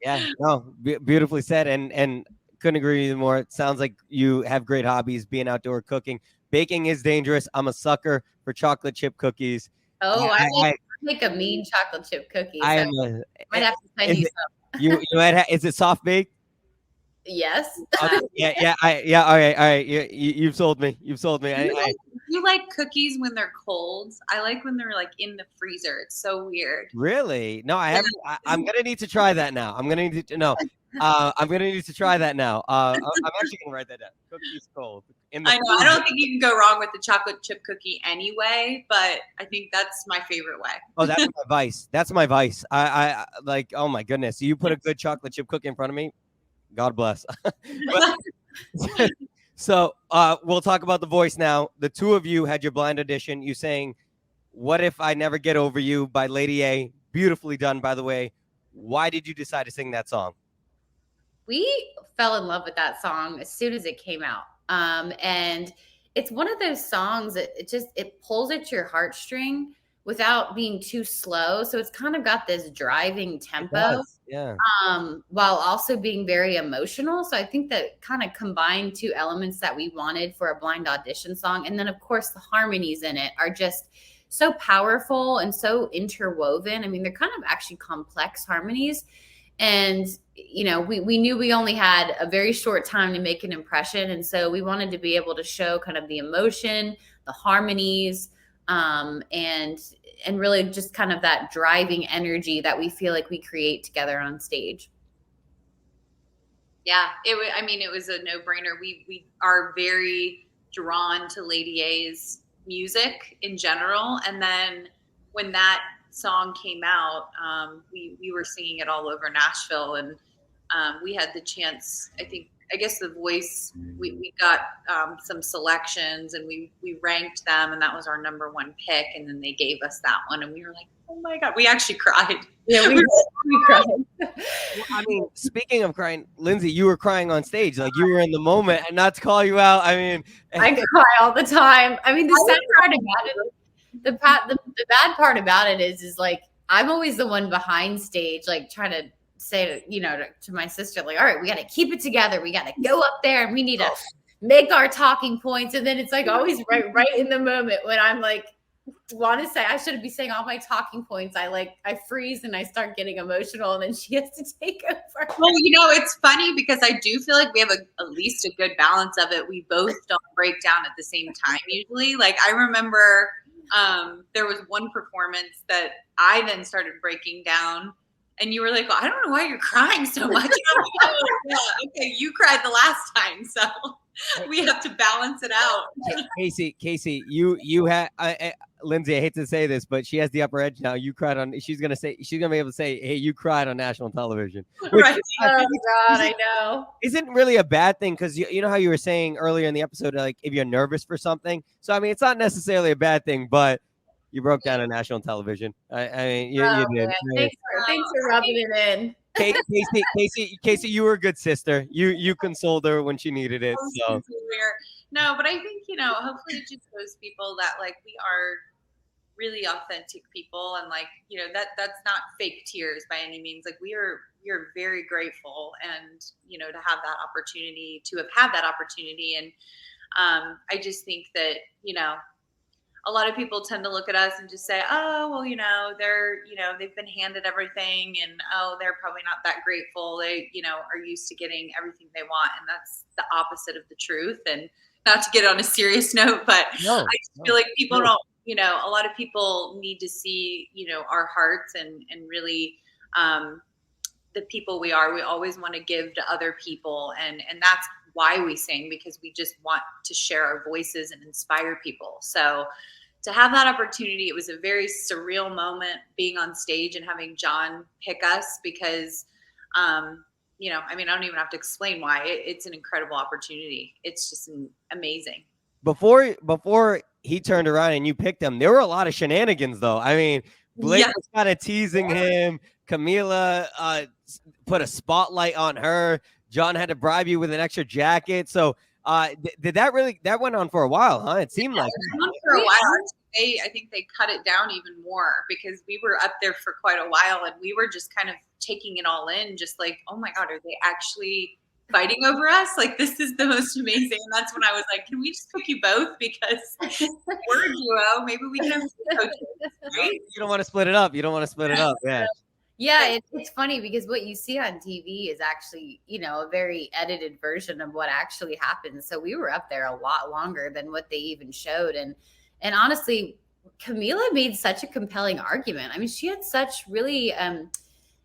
Yeah, no, beautifully said, and couldn't agree with you more. It sounds like you have great hobbies, being outdoor, cooking. Baking is dangerous. I'm a sucker for chocolate chip cookies. Oh, I make a mean chocolate chip cookie. I am. Might have to send you some. You might have. Is it soft baked? Yes. Okay. Yeah. All right. You've sold me. You like cookies when they're cold? I like when they're like in the freezer. It's so weird. Really? No, I haven't. I'm gonna need to try that now. I'm gonna need to try that now. I'm actually gonna write that down. Cookies cold. I know. I don't think you can go wrong with the chocolate chip cookie anyway, but I think that's my favorite way. Oh, that's my vice. That's my vice. I like. Oh my goodness! You put a good chocolate chip cookie in front of me. God bless. So we'll talk about The Voice now. The two of you had your blind audition. You sang "What If I Never Get Over You" by Lady A. Beautifully done, by the way. Why did you decide to sing that song? We fell in love with that song as soon as it came out. And it's one of those songs that it pulls at your heartstring without being too slow. So it's kind of got this driving tempo, while also being very emotional. So I think that kind of combined two elements that we wanted for a blind audition song. And then of course the harmonies in it are just so powerful and so interwoven. I mean, they're kind of actually complex harmonies. And, we knew we only had a very short time to make an impression. And so we wanted to be able to show kind of the emotion, the harmonies, and really just kind of that driving energy that we feel like we create together on stage. Yeah, it was a no-brainer. We are very drawn to Lady A's music in general. And then when that song came out, we were singing it all over Nashville, and we had the chance, I guess The Voice, we got some selections, and we ranked them, and that was our number one pick, and then they gave us that one, and we were like, oh my God, we actually cried. Yeah, we cried. Well, I mean, speaking of crying, Lindsay, you were crying on stage, like you were in the moment, and not to call you out. I mean, I cry all the time. I mean, the sad part about it, the bad part about it is like I'm always the one behind stage, like trying to say to my sister, like, all right, we got to keep it together. We got to go up there and we need to make our talking points. And then it's like always right in the moment when I'm like, want to say I should be saying all my talking points. I freeze and I start getting emotional, and then she has to take over. Well, it's funny because I do feel like we have at least a good balance of it. We both don't break down at the same time usually. Like I remember there was one performance that I then started breaking down, and you were like, well, I don't know why you're crying so much. Like, oh, yeah, okay, you cried the last time, so we have to balance it out. Kasey, you had Lindsay, I hate to say this, but she has the upper edge now. You cried on. She's gonna be able to say, "Hey, you cried on national television." Which, Right. Oh God, I know. isn't really a bad thing, because you know how you were saying earlier in the episode, like if you're nervous for something. So I mean, it's not necessarily a bad thing, but you broke down on national television. I mean, you did. Man. Thanks for rubbing it in. Kasey, you were a good sister. You consoled her when she needed it. So No, but I think, hopefully it just shows people that like we are really authentic people, and like, that's not fake tears by any means. Like we are very grateful, and to have that opportunity, and I just think that a lot of people tend to look at us and just say, oh, well, they've been handed everything, and oh, they're probably not that grateful. They are used to getting everything they want, and that's the opposite of the truth. And not to get on a serious note, but I just feel like people don't, a lot of people need to see, our hearts and really the people we are. We always want to give to other people. And that's why we sing, because we just want to share our voices and inspire people. So to have that opportunity, it was a very surreal moment being on stage and having John pick us, because, I mean, I don't even have to explain why. It's an incredible opportunity. It's just amazing. Before he turned around and you picked him, there were a lot of shenanigans, though. I mean, Blake was kind of teasing him. Camila put a spotlight on her. John had to bribe you with an extra jacket. So did that went on for a while, huh? It seemed like it went on for a while. I think they cut it down even more, because we were up there for quite a while, and we were just kind of taking it all in, just like, oh my God, are they actually fighting over us? Like, this is the most amazing. And that's when I was like, can we just pick you both, because we're a duo, maybe we can have two coaches, right? You don't want to split it up. Yeah. Yeah, it's funny, because what you see on TV is actually, a very edited version of what actually happened. So we were up there a lot longer than what they even showed. And honestly, Camila made such a compelling argument. I mean, she had such really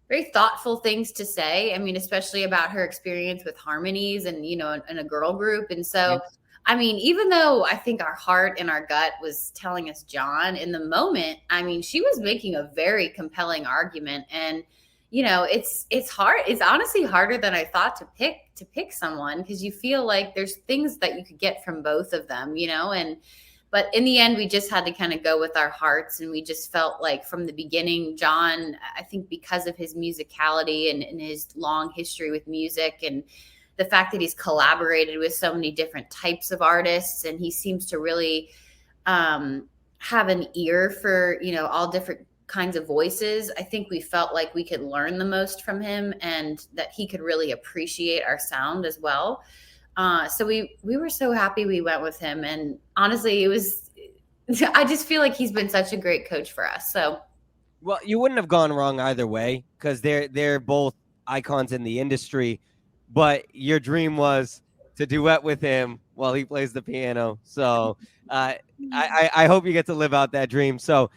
very thoughtful things to say. I mean, especially about her experience with harmonies and, in a girl group. And so, I mean, even though I think our heart and our gut was telling us John in the moment, I mean, she was making a very compelling argument. And, it's hard. It's honestly harder than I thought to pick someone, because you feel like there's things that you could get from both of them, but in the end, we just had to kind of go with our hearts. And we just felt like from the beginning, John, I think because of his musicality and his long history with music, and the fact that he's collaborated with so many different types of artists, and he seems to really have an ear for, all different kinds of voices. I think we felt like we could learn the most from him, and that he could really appreciate our sound as well. So we were so happy we went with him. And honestly, I just feel like he's been such a great coach for us. So, well, you wouldn't have gone wrong either way, because they're both icons in the industry. But your dream was to duet with him while he plays the piano. So I hope you get to live out that dream. So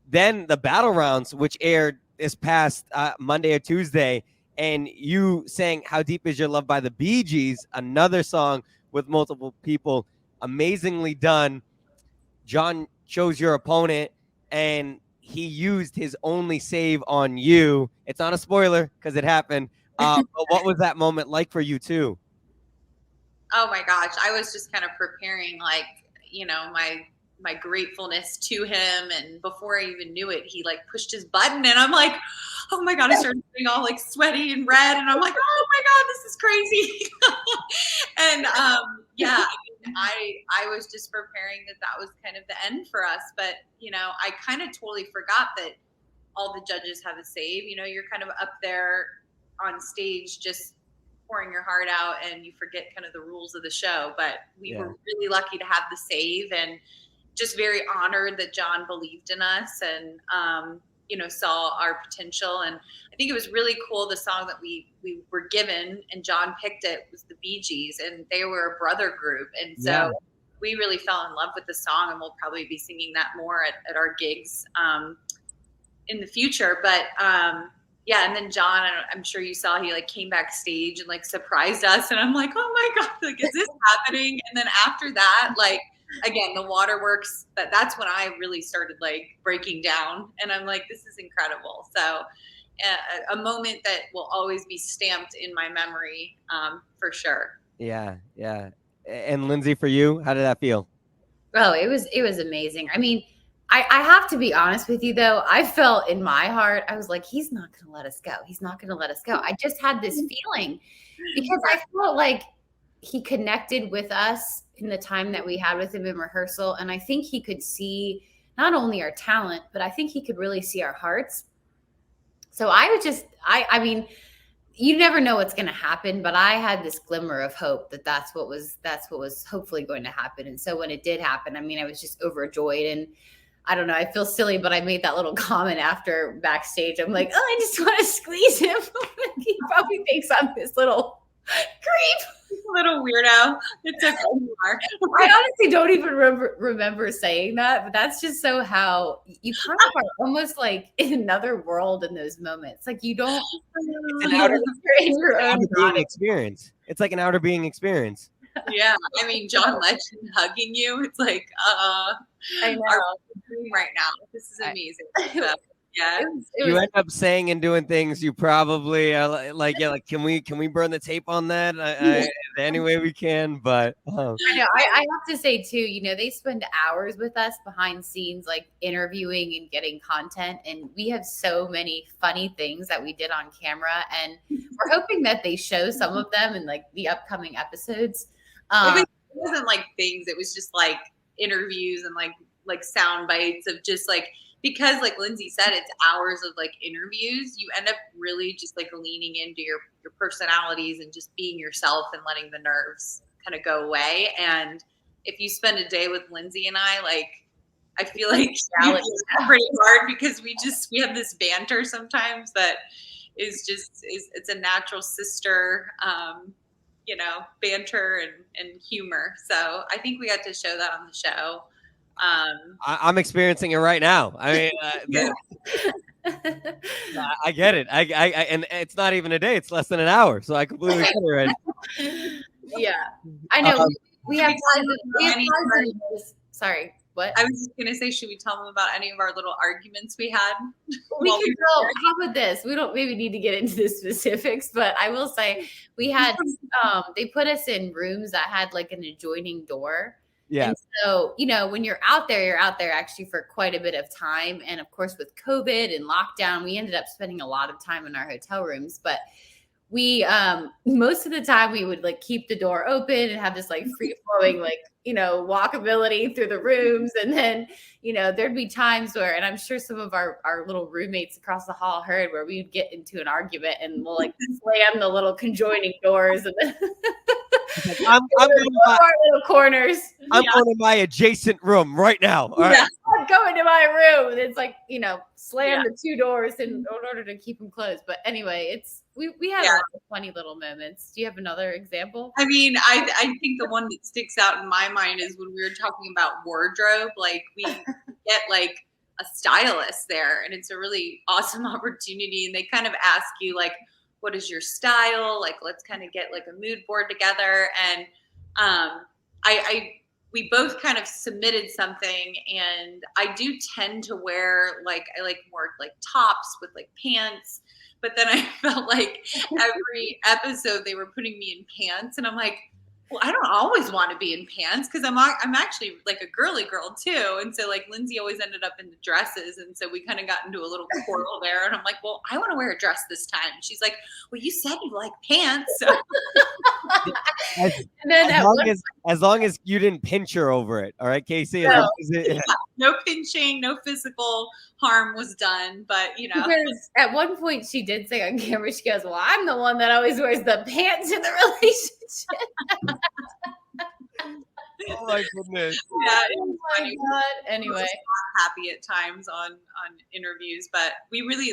then the battle rounds, which aired this past Monday or Tuesday, and you sang How Deep Is Your Love by the Bee Gees, another song with multiple people. Amazingly done. John chose your opponent, and he used his only save on you. It's not a spoiler, because it happened. But what was that moment like for you too? Oh my gosh. I was just kind of preparing, like, my gratefulness to him. And before I even knew it, he like pushed his button, and I'm like, oh my God, I started getting all like sweaty and red. And I'm like, oh my God, this is crazy. And I was just preparing that was kind of the end for us. But, I kind of totally forgot that all the judges have a save. You're kind of up there on stage just pouring your heart out, and you forget kind of the rules of the show. But we were really lucky to have the save, and just very honored that John believed in us and, saw our potential. And I think it was really cool. The song that we were given and John picked it was the Bee Gees, and they were a brother group. And so we really fell in love with the song, and we'll probably be singing that more at our gigs in the future. But and then John, I'm sure you saw, he like came backstage and like surprised us, and I'm like, oh my God, like, is this happening? And then after that, like, again, the waterworks, that's when I really started like breaking down, and I'm like, this is incredible. So a moment that will always be stamped in my memory, for sure. Yeah. And Lindsay, for you, how did that feel? Oh, it was amazing. I mean, I have to be honest with you though. I felt in my heart, I was like, he's not going to let us go. He's not going to let us go. I just had this feeling because I felt like he connected with us in the time that we had with him in rehearsal. And I think he could see not only our talent, but I think he could really see our hearts. So I was just, I mean, you never know what's going to happen, but I had this glimmer of hope that that's what was hopefully going to happen. And so when it did happen, I mean, I was just overjoyed. And I don't know, I feel silly, but I made that little comment after backstage. I'm like, oh, I just want to squeeze him. He probably thinks I'm this little creep. Little weirdo. It's okay. I honestly don't even remember saying that, but that's just so how you kind of are almost like in another world in those moments. Like you don't, It's an outer in your own being experience. It's like an outer being experience. Yeah, I mean, John Legend hugging you. It's like, I know. Right now, this is amazing. So, yeah, You end up saying and doing things you probably like. Yeah, like can we burn the tape on that? Any way we can, but I know. I have to say too. You know, they spend hours with us behind scenes, like interviewing and getting content, and we have so many funny things that we did on camera, and we're hoping that they show some of them in like the upcoming episodes. It wasn't like things. It was just like interviews and like sound bites of just like. Because like Lindsay said, it's hours of like interviews. You end up really just like leaning into your personalities and just being yourself and letting the nerves kind of go away. And if you spend a day with Lindsay and I feel like it's pretty hard because we have this banter sometimes that is it's a natural sister, banter and humor. So I think we got to show that on the show. I'm experiencing it right now. I mean, I get it. I and it's not even a day; it's less than an hour. So I completely get it. Right. Yeah, I know. We have Sorry, what? I was just gonna say, should we tell them about any of our little arguments we had? How about this? We don't maybe need to get into the specifics, but I will say we had they put us in rooms that had like an adjoining door. Yeah. And so, when you're out there actually for quite a bit of time. And of course, with COVID and lockdown, we ended up spending a lot of time in our hotel rooms. But we, most of the time, we would like keep the door open and have this like free flowing, like, walkability through the rooms. And then, there'd be times where, and I'm sure some of our little roommates across the hall heard where we'd get into an argument and we'll like slam the little conjoining doors and then I'm going to our little corners. I'm going to my adjacent room right now. All right. I'm going to my room. And it's like, slam the two doors in order to keep them closed. But anyway, we had a lot of funny little moments. Do you have another example? I mean, I think the one that sticks out in my mind is when we were talking about wardrobe. Like we get like a stylist there, and it's a really awesome opportunity. And they kind of ask you like, what is your style? Like, let's kind of get like a mood board together. And we both kind of submitted something, and I do tend to wear I like more like tops with like pants. But then I felt like every episode they were putting me in pants, and I'm like, well, I don't always want to be in pants because I'm actually like a girly girl too. And so like Lindsay always ended up in the dresses. And so we kind of got into a little quarrel there. And I'm like, well, I want to wear a dress this time. And she's like, well, you said you like pants. So as long as you didn't pinch her over it. All right, Kasey? No pinching, no physical harm was done. But, Because at one point she did say on camera, she goes, well, I'm the one that always wears the pants in the relationship. Oh my goodness. Yeah, my God. Anyway, happy at times on interviews, but we really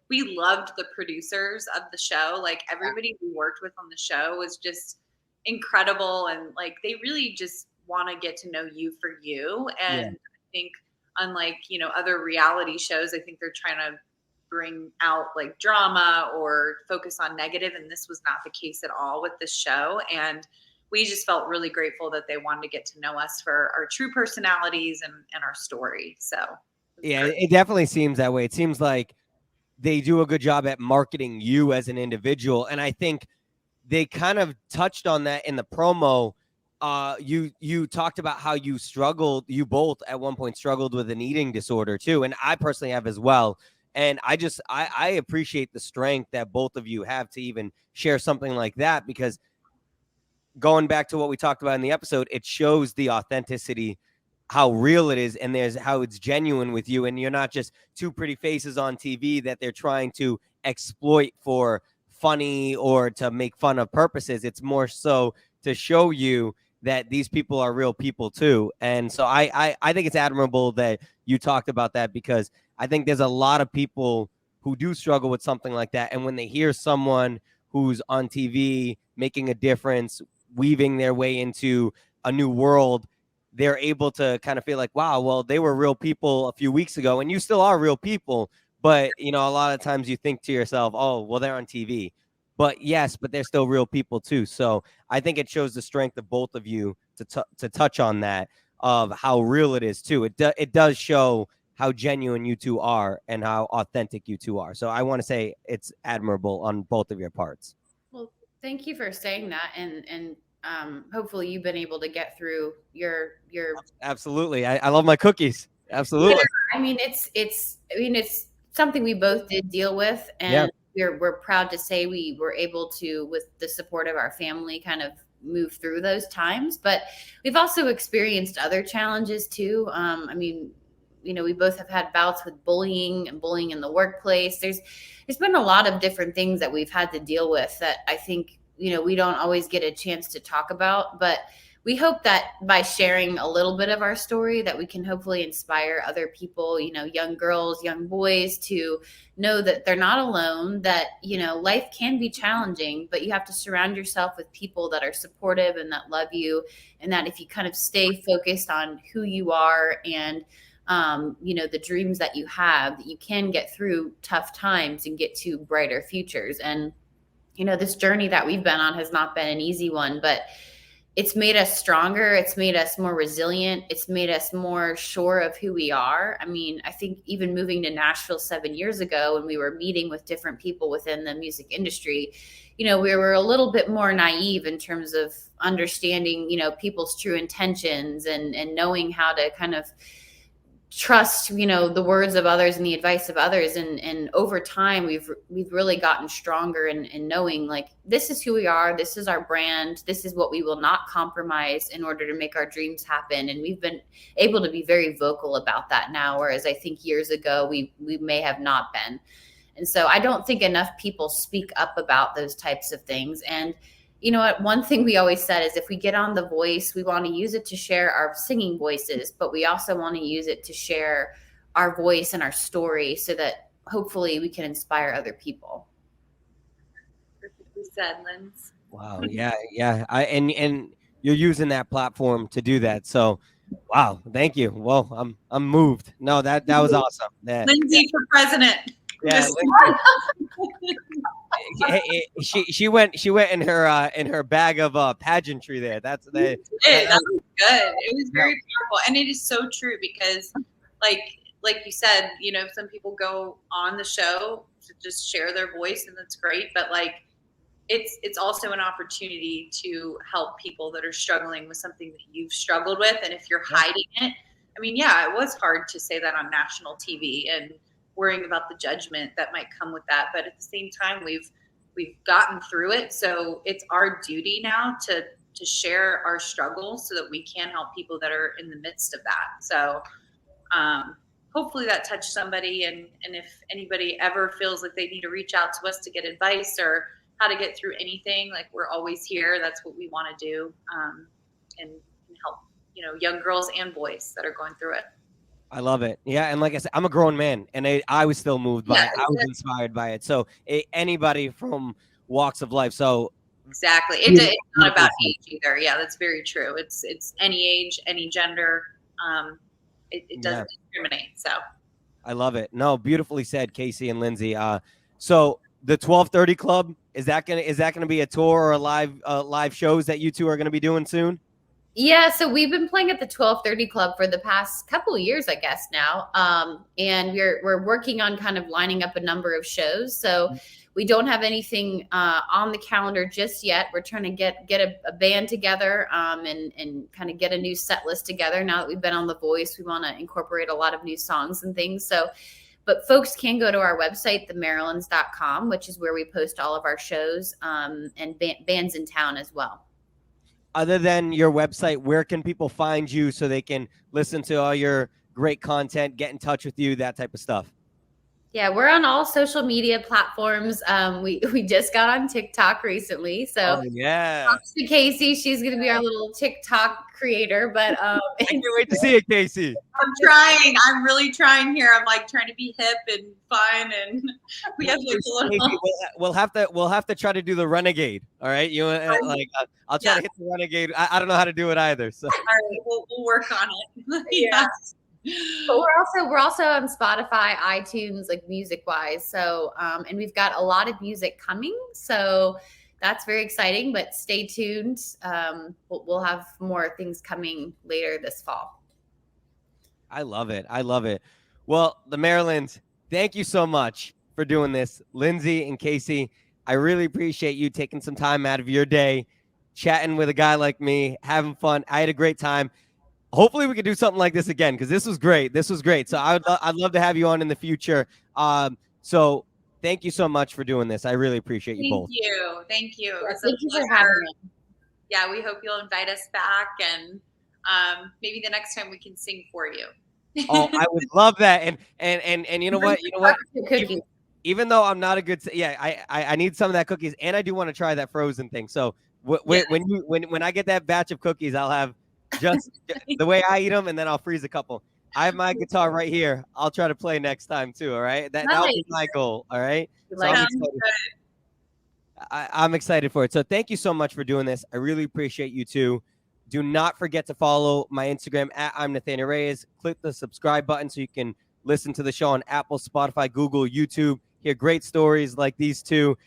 we loved the producers of the show. Like everybody we worked with on the show was just incredible, and like they really just want to get to know you for you. And I think unlike other reality shows, I think they're trying to bring out like drama or focus on negative, and this was not the case at all with this show. And we just felt really grateful that they wanted to get to know us for our true personalities and our story. So yeah, it definitely seems that way. It seems like they do a good job at marketing you as an individual. And I think they kind of touched on that in the promo. You talked about how you both at one point struggled with an eating disorder too. And I personally have as well. And I appreciate the strength that both of you have to even share something like that, because going back to what we talked about in the episode, it shows the authenticity, how real it is, and there's how it's genuine with you, and you're not just two pretty faces on TV that they're trying to exploit for funny or to make fun of purposes. It's more so to show you that these people are real people too. And so I think it's admirable that you talked about that, because I think there's a lot of people who do struggle with something like that, and when they hear someone who's on TV making a difference, weaving their way into a new world, they're able to kind of feel like, wow, well, they were real people a few weeks ago, and you still are real people. But, a lot of times you think to yourself, oh, well, they're on TV. But yes, but they're still real people too. So I think it shows the strength of both of you to touch on that, of how real it is too. It does show how genuine you two are and how authentic you two are. So I want to say it's admirable on both of your parts. Well, thank you for saying that, and hopefully you've been able to get through your. Absolutely, I love my cookies. Absolutely. Yeah, I mean, it's something we both did deal with, and we're proud to say we were able to, with the support of our family, kind of move through those times. But we've also experienced other challenges too. I mean, we both have had bouts with bullying in the workplace. There's been a lot of different things that we've had to deal with that I think, we don't always get a chance to talk about, but we hope that by sharing a little bit of our story that we can hopefully inspire other people, young girls, young boys, to know that they're not alone, that, life can be challenging, but you have to surround yourself with people that are supportive and that love you. And that if you kind of stay focused on who you are and the dreams that you have, that you can get through tough times and get to brighter futures. And, this journey that we've been on has not been an easy one, but it's made us stronger. It's made us more resilient. It's made us more sure of who we are. I mean, I think even moving to Nashville 7 years ago, when we were meeting with different people within the music industry, we were a little bit more naive in terms of understanding, people's true intentions and knowing how to kind of trust, the words of others and the advice of others. And over time, we've really gotten stronger in knowing, like, this is who we are. This is our brand. This is what we will not compromise in order to make our dreams happen. And we've been able to be very vocal about that now, whereas I think years ago, we may have not been. And so I don't think enough people speak up about those types of things. And you know what? One thing we always said is if we get on The Voice, we want to use it to share our singing voices, but we also want to use it to share our voice and our story so that hopefully we can inspire other people. Perfectly said, Lindsay. Wow. Yeah. And you're using that platform to do that. So, wow. Thank you. Well, I'm moved. No, that was awesome. Lindsay for president. Yeah. She went in her bag of pageantry there. That was good. It was very powerful, and it is so true because, like you said, some people go on the show to just share their voice, and that's great. But it's also an opportunity to help people that are struggling with something that you've struggled with, and if you're hiding it, I mean, it was hard to say that on national TV and worrying about the judgment that might come with that. But at the same time, we've gotten through it. So it's our duty now to share our struggles so that we can help people that are in the midst of that. So hopefully that touched somebody. And if anybody ever feels like they need to reach out to us to get advice or how to get through anything, like, we're always here. That's what we want to do, and help, young girls and boys that are going through it. I love it. Yeah. And like I said, I'm a grown man, and I was still moved by it. I was inspired by it. So anybody from walks of life. So exactly. It's not about age either. Yeah, that's very true. It's any age, any gender. It doesn't discriminate. So I love it. No, beautifully said, Kasey and Lindsay. So the 12:30 Club, Is that gonna be a tour or a live shows that you two are gonna be doing soon? Yeah, so we've been playing at the 1230 Club for the past couple of years, I guess now, and we're working on kind of lining up a number of shows. So we don't have anything on the calendar just yet. We're trying to get a band together and kind of get a new set list together. Now that we've been on The Voice, we want to incorporate a lot of new songs and things. So, but folks can go to our website, themarylands.com, which is where we post all of our shows and bands in town as well. Other than your website, where can people find you so they can listen to all your great content, get in touch with you, that type of stuff? Yeah, we're on all social media platforms. We just got on TikTok recently. So yeah. Thanks to Kasey. She's going to be our little TikTok creator. But I can't wait to see it, Kasey. I'm trying. I'm really trying here. I'm like trying to be hip and fun, and we have like a little. We'll have to try to do the renegade. All right, I'll try to hit the renegade. I don't know how to do it either. So all right, we'll work on it. Yeah. But we're also on Spotify, iTunes, like music wise. So and we've got a lot of music coming. So that's very exciting. But stay tuned. We'll have more things coming later this fall. I love it. Well, the Marilynds, thank you so much for doing this. Lindsay and Kasey, I really appreciate you taking some time out of your day, chatting with a guy like me, having fun. I had a great time. Hopefully we can do something like this again, because this was great. So I'd love to have you on in the future. So thank you so much for doing this. I really appreciate you both. Thank you. Thank you for having me. Yeah, we hope you'll invite us back, and maybe the next time we can sing for you. Oh, I would love that. And you know what? Even though I'm not a good, I need some of that cookies, and I do want to try that frozen thing. So when I get that batch of cookies, I'll have just the way I eat them, and then I'll freeze a couple. I have my guitar right here. I'll try to play next time too. All right, that'll be my goal. All right, so I'm excited for it. So thank you so much for doing this. I really appreciate you too. Do not forget to follow my Instagram at I'm Nathanael Reyes. Click the subscribe button so you can listen to the show on Apple, Spotify, Google, YouTube. Hear great stories like these two.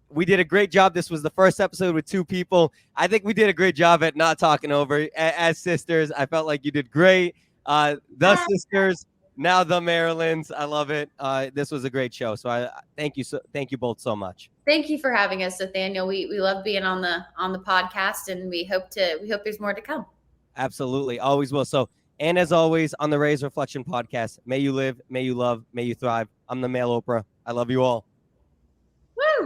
We did a great job. This was the first episode with two people. I think we did a great job at not talking over as sisters. I felt like you did great. The sisters, now the Marilynds. I love it. This was a great show. So I thank you both so much. Thank you for having us, Nathanael. We love being on the podcast, and we hope there's more to come. Absolutely, always will. So, and as always on the Reyes Reflection podcast, may you live, may you love, may you thrive. I'm the male Oprah. I love you all.